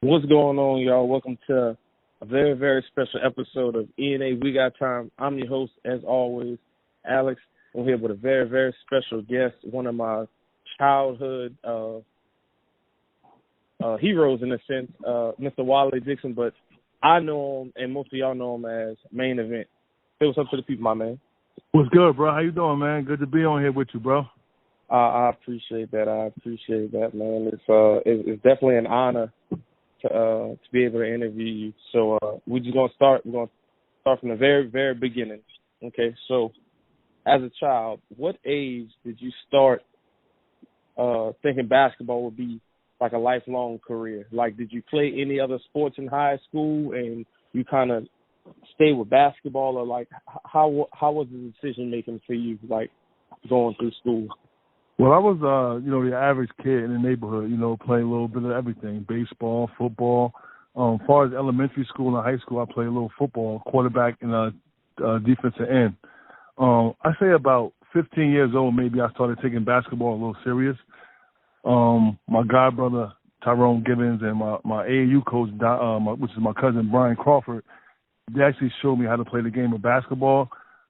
What's going on, y'all? Welcome to a very, very special episode of ENA We Got Time. I'm your host, as always, Alex. I'm here with a very, very special guest, one of my childhood heroes, in a sense, Mr. Wally Dixon. But I know him, and most of y'all know him as Main Event. Say what's up to the people, my man. What's good, bro? How you doing, man? Good to be on here with you, bro. I appreciate that. Man. It's definitely an honor to be able to interview you. So we're gonna start from the very, very beginning. Okay, so as a child, what age did you start thinking basketball would be like a lifelong career? Like, did you play any other sports in high school and you kind of stay with basketball, or like how was the decision making for you, like going through school? Well, I was, the average kid in the neighborhood, playing a little bit of everything, baseball, football. As far as elementary school and high school, I played a little football, quarterback and defensive end. I say about 15 years old, maybe I started taking basketball a little serious. My godbrother, Tyrone Gibbons, and my AAU coach, which is my cousin, Brian Crawford, they actually showed me how to play the game of basketball,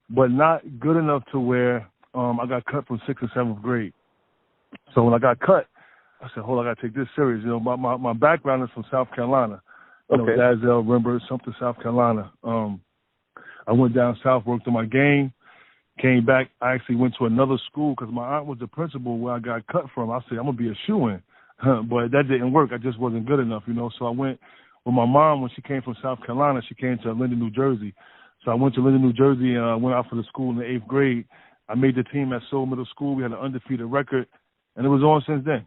but not good enough to where I got cut from 6th and 7th grade. So when I got cut, I said, hold on, I got to take this serious. My background is from South Carolina. Dazzell, Remember, Sumter, South Carolina. I went down south, worked on my game, came back. I actually went to another school because my aunt was the principal where I got cut from. I said, I'm going to be a shoo-in. But that didn't work. I just wasn't good enough, So I went with my mom. When she came from South Carolina, she came to Linden, New Jersey. So I went to Linden, New Jersey, and went out for the school in the 8th grade. I made the team at Seoul Middle School. We had an undefeated record, and it was on since then.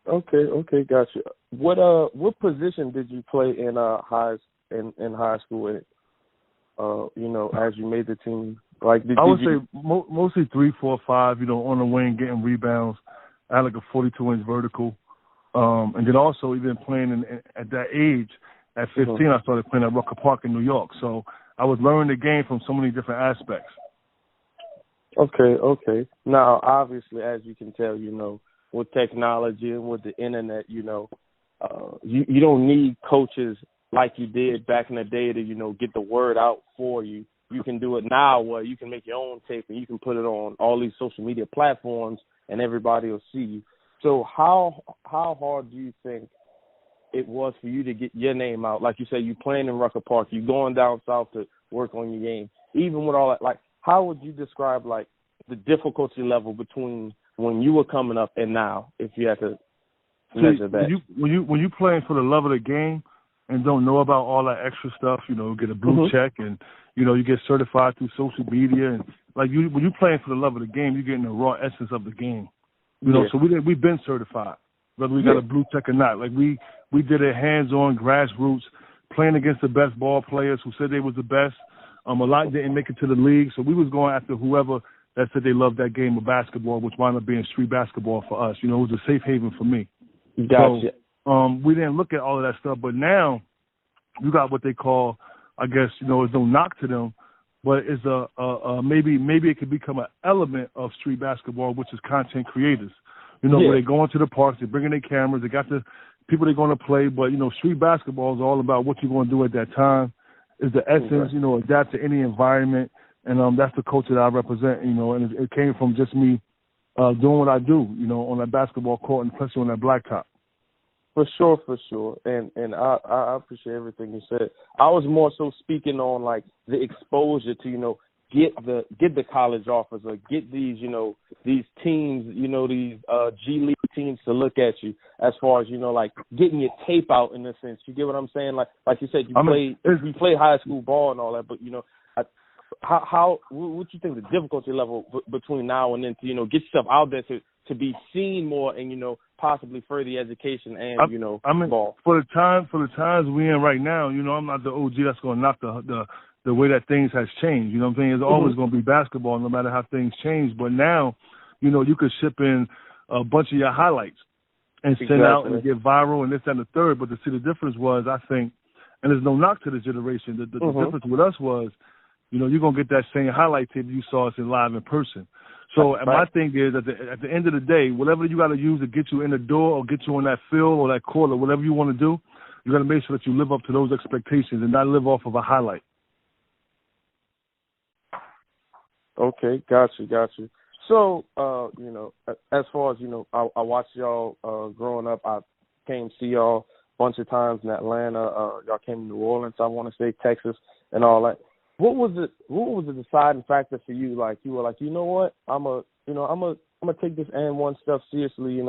Okay, gotcha. What position did you play in high school? As you made the team, I would say mostly 3, 4, 5. On the wing, getting rebounds. I had like a 42-inch vertical, and then also even playing at that age. At 15, I started playing at Rucker Park in New York. So I was learning the game from so many different aspects. Okay. Now, obviously, as you can tell, with technology and with the internet, you don't need coaches like you did back in the day to, get the word out for you. You can do it now where you can make your own tape and you can put it on all these social media platforms and everybody will see you. So how hard do you think it was for you to get your name out? Like you said, you playing in Rucker Park, you going down south to work on your game. Even with all that, how would you describe, the difficulty level between when you were coming up and now, if you had to measure that? When you playing for the love of the game and don't know about all that extra stuff, get a blue check and, you get certified through social media. And, when you playing for the love of the game, you're getting the raw essence of the game. So we've been certified, whether we got a blue check or not. We did it hands-on, grassroots, playing against the best ball players who said they was the best. A lot didn't make it to the league, so we was going after whoever that said they loved that game of basketball, which wound up being street basketball for us. It was a safe haven for me. Gotcha. So we didn't look at all of that stuff, but now you got what they call, I guess, it's no knock to them, but it's maybe it could become an element of street basketball, which is content creators. Where they go into the parks, they bring in their cameras, they got the people they're going to play, but, street basketball is all about what you're going to do at that time. Is the essence, adapt to any environment, and that's the culture that I represent, and it came from just me doing what I do, on that basketball court and especially on that blacktop. For sure, and I appreciate everything you said. I was more so speaking on the exposure to get the college offers or get these these teams these G League teams to look at you as far as getting your tape out in a sense. You get what I'm saying? Like you said, you played high school ball and all that, but how what you think the difficulty level between now and then to get yourself out there to be seen more and possibly further education and ball. For the times we in right now, I'm not the OG that's going to knock the way that things has changed. You know what I'm saying? It's always going to be basketball no matter how things change. But now, you could ship in a bunch of your highlights and send out and get viral and this, that, and the third. But the difference was, I think, and there's no knock to this generation, the difference with us was, you're going to get that same highlight tape you saw us in live in person. So my thing is, at the end of the day, whatever you got to use to get you in the door or get you on that field or that court or whatever you want to do, You got to make sure that you live up to those expectations and not live off of a highlight. Okay, got you. So, as far as, I watched y'all growing up. I came to see y'all a bunch of times in Atlanta. Y'all came to New Orleans, I want to say Texas and all that. What was the deciding factor for you? Like, you were like, you know what, I'm gonna take this and one stuff seriously,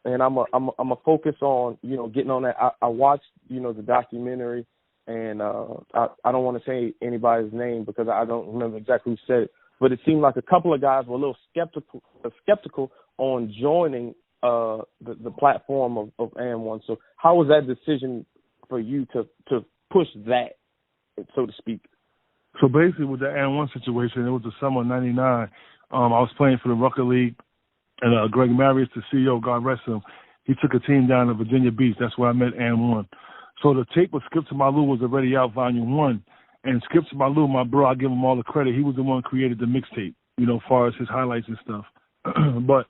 and I'm a focus on, getting on that. I watched, the documentary, and I don't want to say anybody's name because I don't remember exactly who said it, but it seemed like a couple of guys were a little skeptical on joining the platform of AND1. So how was that decision for you to push that, so to speak? So basically with the AND1 situation, it was the summer of '99. I was playing for the Rucker League, and Greg Marius, the CEO, God rest him, he took a team down to Virginia Beach. That's where I met AND1. So the tape with Skip to My Lou was already out, Volume 1. And Skip to My Lou, my bro, I give him all the credit. He was the one who created the mixtape, as far as his highlights and stuff. But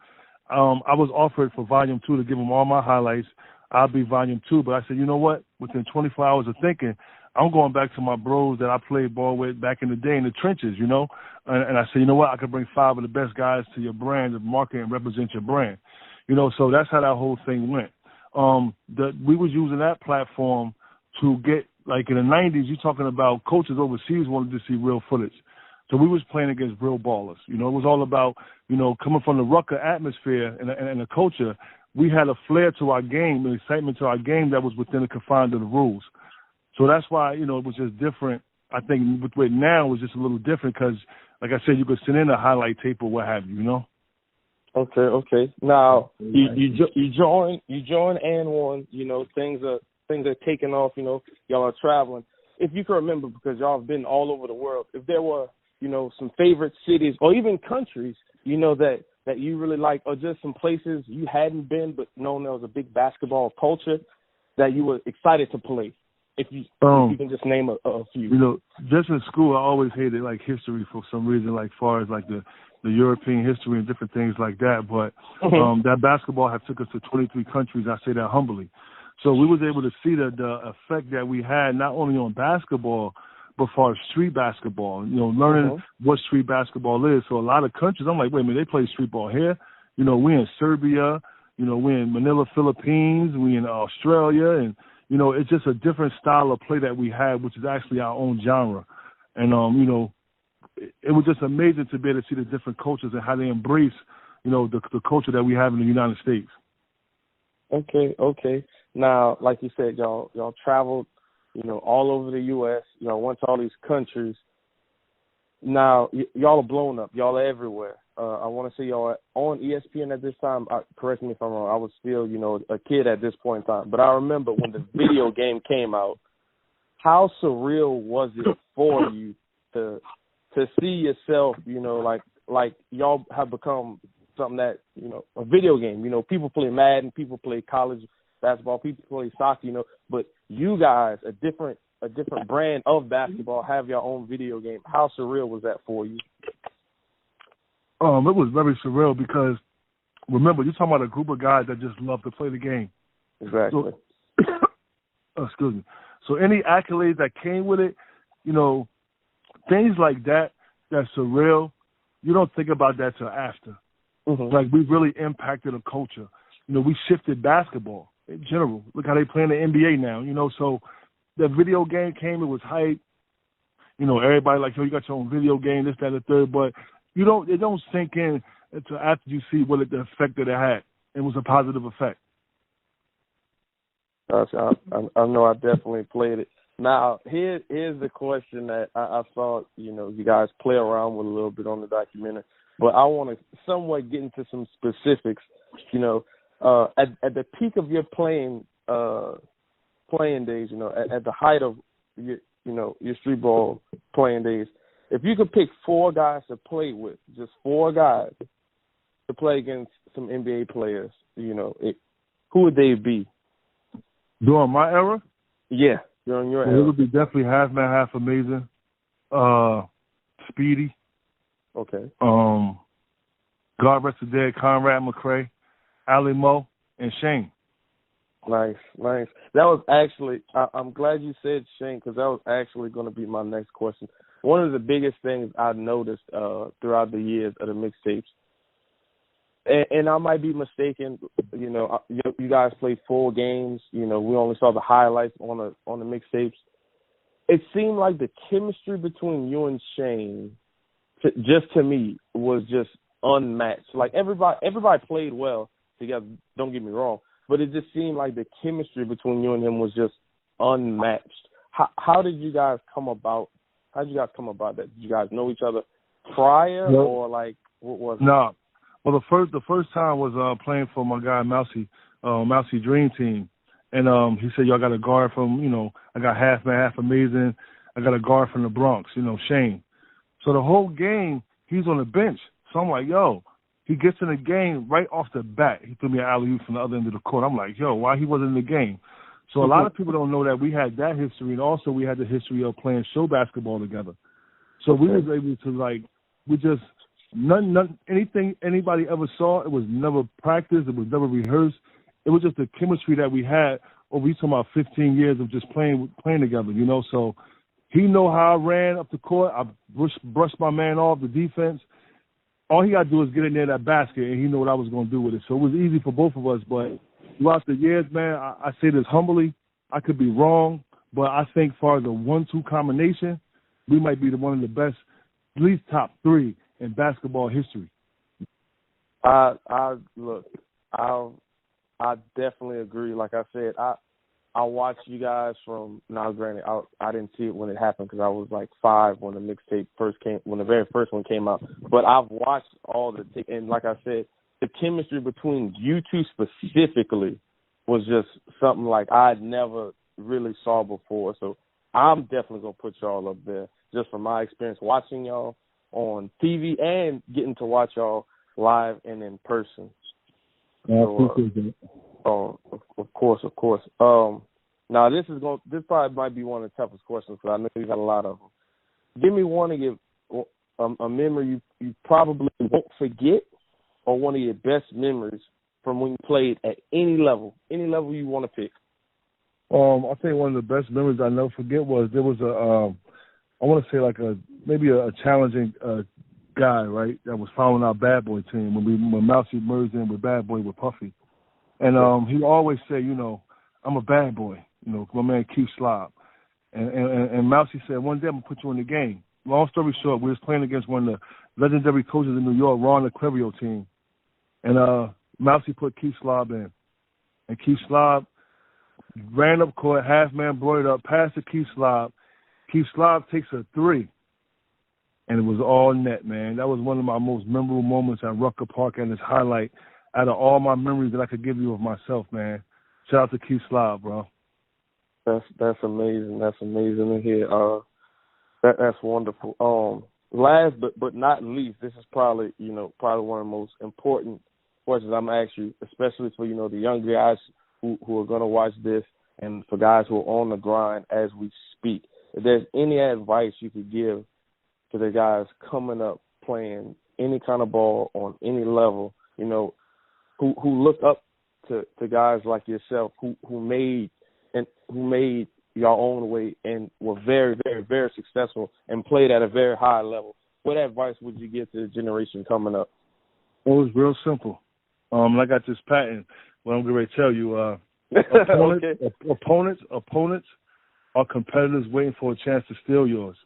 I was offered for Volume 2 to give him all my highlights. I'll be Volume 2. But I said, you know what? Within 24 hours of thinking, I'm going back to my bros that I played ball with back in the day in the trenches, And I said, you know what? I could bring 5 of the best guys to your brand to market and represent your brand. So that's how that whole thing went. We was using that platform to get, like in the 90s, you're talking about coaches overseas wanted to see real footage. So we was playing against real ballers. It was all about, coming from the Rucker atmosphere and the culture. We had a flair to our game, an excitement to our game that was within the confines of the rules. So that's why, it was just different. I think with now it was just a little different because, like I said, you could send in a highlight tape or what have you, Okay. Now you join AND1. Things are taking off. Y'all are traveling. If you can remember, because y'all have been all over the world. If there were some favorite cities or even countries that you really like, or just some places you hadn't been but known there was a big basketball culture that you were excited to play. If you can just name a few. Just in school, I always hated like history for some reason, like far as like the European history and different things like that. But that basketball had took us to 23 countries. I say that humbly. So we was able to see the effect that we had not only on basketball, but for street basketball. Learning what street basketball is. So a lot of countries, I'm like, wait a minute, they play street ball here. We in Serbia. We in Manila, Philippines. We in Australia, and it's just a different style of play that we have, which is actually our own genre. And, it was just amazing to be able to see the different cultures and how they embrace, the culture that we have in the United States. Okay. Now, like you said, y'all traveled, all over the U.S. Y'all went to all these countries. Now, y'all are blown up. Y'all are everywhere. I want to say y'all are on ESPN at this time. Correct me if I'm wrong. I was still, a kid at this point in time. But I remember when the video game came out, how surreal was it for you to see yourself, like y'all have become something that, a video game. People play Madden, people play college basketball, people play soccer, but you guys, a different brand of basketball, have your own video game. How surreal was that for you? It was very surreal because, remember, you're talking about a group of guys that just love to play the game. Exactly. So, excuse me. So any accolades that came with it, things like that, that's surreal, you don't think about that till after. Like, we really impacted a culture. We shifted basketball in general. Look how they play in the NBA now, so the video game came, it was hype. Everybody like, you got your own video game, this, that, and the third, but it don't sink in until after you see the effect that it had. It was a positive effect. I know I definitely played it. Now, here's the question that I saw, you guys play around with a little bit on the documentary, but I want to somewhat get into some specifics. At the peak of your playing days, at the height of your street ball playing days, if you could pick 4 guys to play with, just 4 guys to play against some NBA players, who would they be? During my era? Yeah, during your era. It would be definitely Half Man, Half Amazing, Speedy. Okay. God rest the dead, Conrad McRae, Ali Mo, and Shane. Nice, nice. That was actually, I'm glad you said Shane, because that was actually going to be my next question. One of the biggest things I noticed throughout the years of the mixtapes, and I might be mistaken, you guys played full games. We only saw the highlights on the mixtapes. It seemed like the chemistry between you and Shane, just to me, was just unmatched. Like everybody played well together. Don't get me wrong, but it just seemed like the chemistry between you and him was just unmatched. How did you guys come about? How did you guys come about that? Did you guys know each other prior, or like what was it? No. Well, the first time was playing for my guy Mousy Dream Team, and he said, "Yo, I got a guard from I got half man, half amazing. I got a guard from the Bronx, Shane." So the whole game he's on the bench. So I'm like, "Yo." He gets in the game right off the bat. He threw me an alley-oop from the other end of the court. I'm like, "Yo, why he wasn't in the game?" So a lot of people don't know that we had that history, and also we had the history of playing show basketball together. So we was able to anything anybody ever saw, it was never practiced, it was never rehearsed. It was just the chemistry that we had over talking about 15 years of just playing together, So he know how I ran up the court. I brushed my man off the defense. All he got to do is get in there that basket, and he knew what I was going to do with it. So it was easy for both of us. But throughout the years, man, I say this humbly. I could be wrong, but I think for the 1-2 combination, we might be one of the best, at least top 3 in basketball history. I definitely agree. Like I said, I watched you guys from. Now, granted, I didn't see it when it happened because I was like 5 when the mixtape when the very first one came out. But I've watched all the and like I said, the chemistry between you two specifically was just something like I'd never really saw before. So I'm definitely gonna put y'all up there just from my experience watching y'all on TV and getting to watch y'all live and in person. Of course. Now this probably might be one of the toughest questions because I know you got a lot of them. Give me one of your a memory you probably won't forget, or one of your best memories from when you played at any level you want to pick. I think one of the best memories I never forget was there was I want to say like maybe a challenging guy, right, that was following our Bad Boy team when Mousy merged in with Bad Boy with Puffy. And he always said, I'm a bad boy, my man Keith Slob. And Mousy said, one day I'm going to put you in the game. Long story short, we was playing against one of the legendary coaches in New York, Ron Aquario team. And Mousy put Keith Slob in. And Keith Slob ran up court, half man, brought it up, passed to Keith Slob. Keith Slob takes a 3. And it was all net, man. That was one of my most memorable moments at Rucker Park and his highlight out of all my memories that I could give you of myself, man. Shout out to Keith Slob, bro. That's amazing. That's amazing to hear. That's wonderful. Last but not least, this is probably one of the most important questions I'm gonna ask you, especially for the young guys who are gonna watch this, and for guys who are on the grind as we speak. If there's any advice you could give to the guys coming up playing any kind of ball on any level, who look up to guys like yourself who made your own way and were very, very, very successful and played at a very high level, what advice would you give to the generation coming up? Well, it's real simple. I got this patent. What I'm going to tell you, opponents are competitors waiting for a chance to steal yours.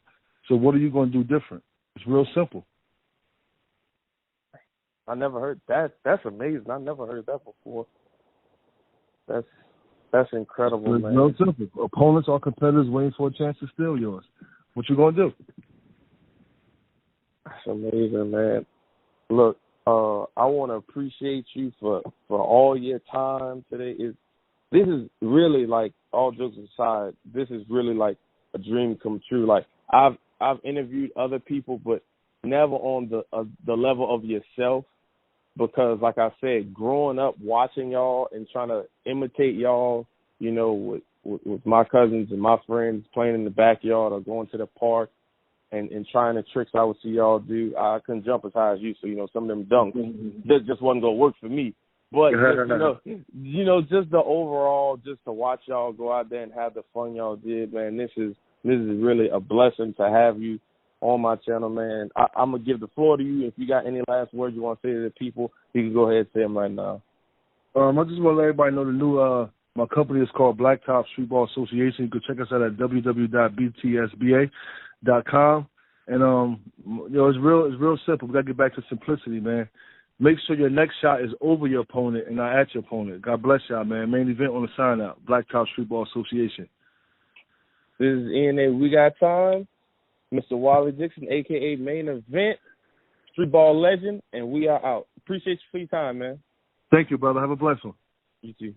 So what are you going to do different? It's real simple. I never heard that. That's amazing. I never heard that before. That's incredible, man. It's real simple. Opponents are competitors waiting for a chance to steal yours. What you going to do? That's amazing, man. Look, I want to appreciate you for all your time today. This is really, like, all jokes aside, this is really like a dream come true. Like, I've interviewed other people, but never on the level of yourself, because, like I said, growing up watching y'all and trying to imitate y'all, with my cousins and my friends playing in the backyard or going to the park and trying the tricks I would see y'all do, I couldn't jump as high as you. So, some of them dunks just wasn't going to work for me. But just the overall, just to watch y'all go out there and have the fun y'all did, man. This is really a blessing to have you on my channel, man. I'm gonna give the floor to you. If you got any last words you want to say to the people, you can go ahead and say them right now. I just want to let everybody know the new my company is called Blacktop Streetball Association. You can check us out at www.btsba.com. And it's real simple. We gotta get back to simplicity, man. Make sure your next shot is over your opponent and not at your opponent. God bless y'all, man. Main event on the sign out. Blacktop Streetball Association. This is ENA. We got time. Mr. Wally Dixon, a.k.a. Main Event, Streetball Legend, and we are out. Appreciate you for your time, man. Thank you, brother. Have a blessed one. You too.